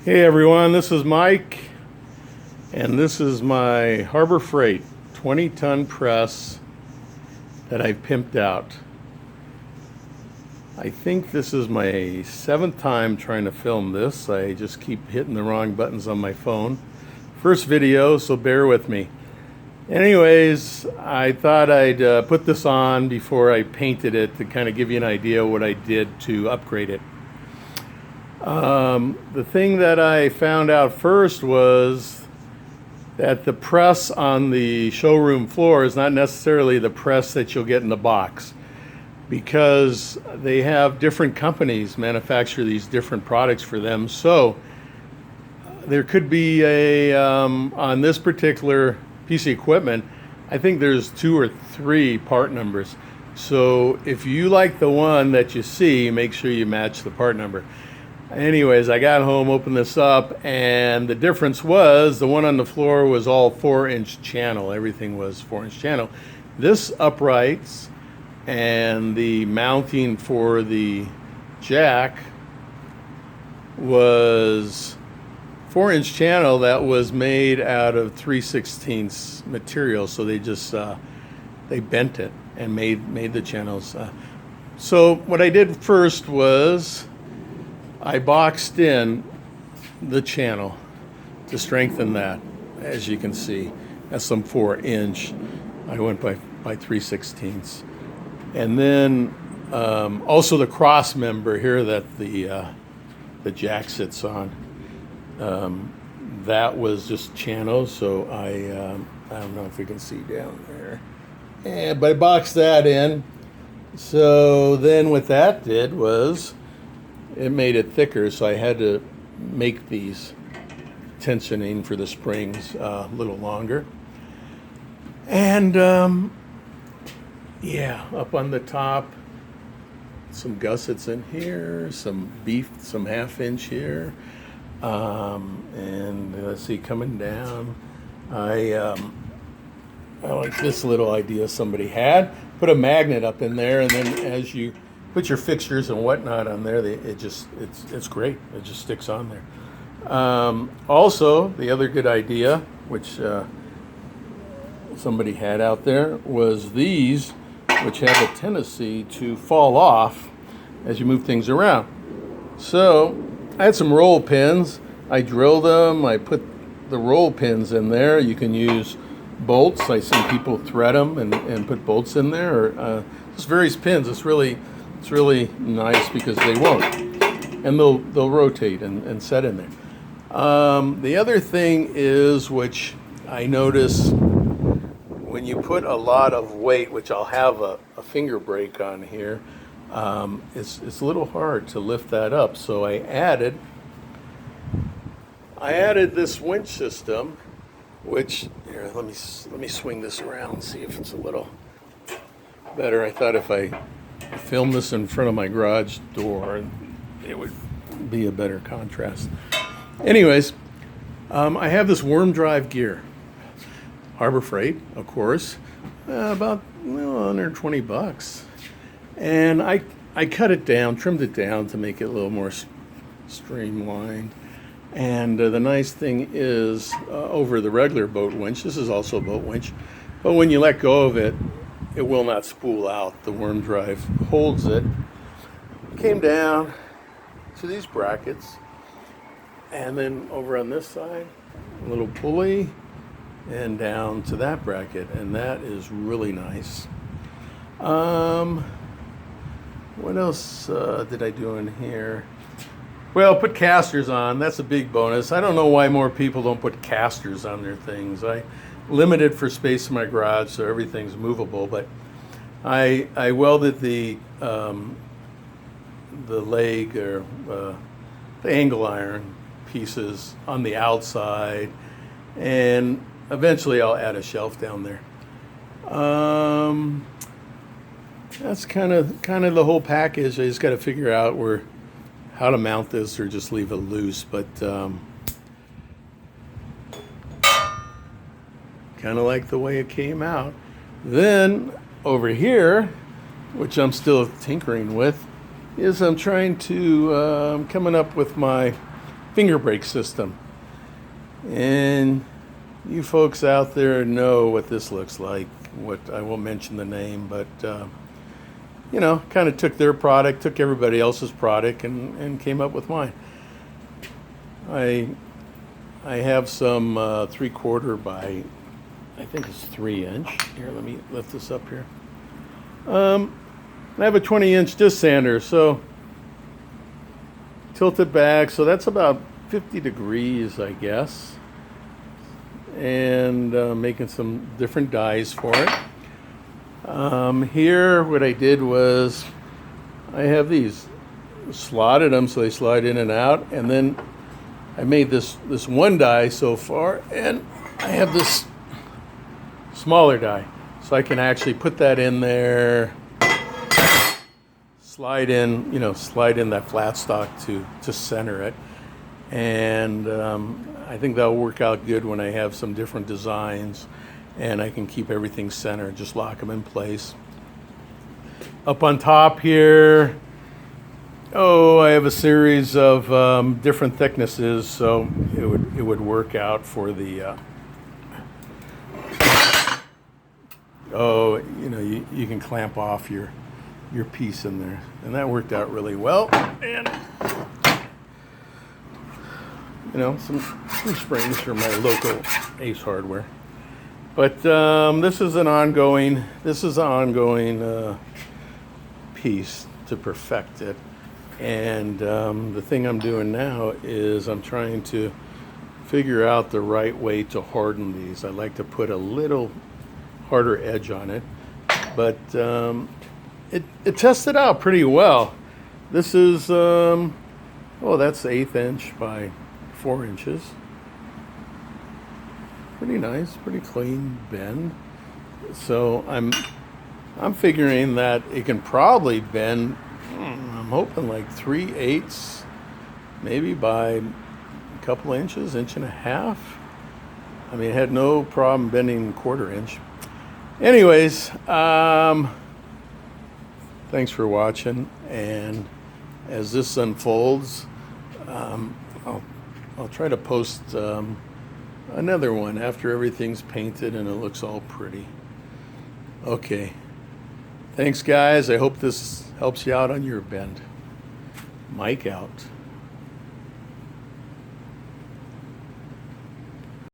Hey everyone, this is Mike, and this is my Harbor Freight 20-ton press that I've pimped out. I think this is my 7th time trying to film this. I just keep hitting the wrong buttons on my phone. First video, so bear with me. Anyways, I thought I'd put this on before I painted it to kind of give you an idea what I did to upgrade it. The thing that I found out first was that the press on the showroom floor is not necessarily the press that you'll get in the box, because they have different companies manufacture these different products for them. So there could be on this particular piece of equipment, I think there's 2 or 3 part numbers. So if you like the one that you see, make sure you match the part number. Anyways, I got home, opened this up, and the difference was the one on the floor was all 4-inch channel. Everything was 4-inch channel. This uprights and the mounting for the jack was 4-inch channel that was made out of 3/16 material. So they just they bent it and made the channels. So what I did first was I boxed in the channel to strengthen that. As you can see, that's some 4-inch. I went by 3/16. And then also the cross member here that the jack sits on, that was just channel. So I don't know if you can see down there, but I boxed that in. So then what that did was it made it thicker, so I had to make these tensioning for the springs a little longer. And yeah, up on the top, some gussets in here, some 1/2 inch here, and let's see, coming down, I like this little idea somebody had. Put a magnet up in there, and then as you put your fixtures and whatnot on there, it's great. It just sticks on there. Also, the other good idea, which somebody had out there, was these, which have a tendency to fall off as you move things around. So I had some roll pins. I drilled them. I put the roll pins in there. You can use bolts. I see people thread them and put bolts in there, or just various pins. It's really nice because they won't, and they'll rotate and set in there. The other thing is, which I notice when you put a lot of weight, which I'll have a finger brake on here, it's a little hard to lift that up. So I added this winch system, which here, let me swing this around and see if it's a little better. I thought if I film this in front of my garage door, it would be a better contrast. Anyways, I have this worm drive gear, Harbor Freight, of course, about under $20, and I cut it down, trimmed it down to make it a little more streamlined. And the nice thing is, over the regular boat winch, this is also a boat winch, but when you let go of it, it will not spool out. The worm drive holds it. Came down to these brackets, and then over on this side, a little pulley, and down to that bracket, and that is really nice. What else did I do in here? Well, put casters on. That's a big bonus. I don't know why more people don't put casters on their things. I limited for space in my garage, so everything's movable. But I welded the leg, or the angle iron pieces on the outside, and eventually I'll add a shelf down there. That's kind of the whole package. I just got to figure out how to mount this, or just leave it loose. But kind of like the way it came out. Then over here, which I'm still tinkering with, is I'm trying to coming up with my finger brake system. And you folks out there know what this looks like. What I won't mention the name, but you know, kind of took their product, took everybody else's product, and came up with mine. I have some 3/4 by, I think it's 3-inch. Here, let me lift this up here. I have a 20-inch disc sander, so tilt it back, so that's about 50 degrees, I guess. And making some different dies for it. Here, what I did was I have these slotted them so they slide in and out, and then I made this one die so far, and I have this smaller die, so I can actually put that in there, slide in that flat stock to center it, and I think that'll work out good when I have some different designs, and I can keep everything centered, just lock them in place. Up on top here, I have a series of different thicknesses, so it would work out for the. You can clamp off your piece in there, and that worked out really well. And some springs from my local Ace Hardware. But this is an ongoing piece to perfect it. And the thing I'm doing now is I'm trying to figure out the right way to harden these. I like to put a little harder edge on it, but it tested out pretty well. This is that's 1/8 inch by 4 inches. Pretty nice, pretty clean bend. So I'm figuring that it can probably bend. I'm hoping like 3/8, maybe by a couple inches, 1.5 inches. I mean, it had no problem bending 1/4 inch. Anyways, thanks for watching, and as this unfolds, I'll try to post another one after everything's painted and it looks all pretty. Okay. Thanks, guys. I hope this helps you out on your bend. Mike out.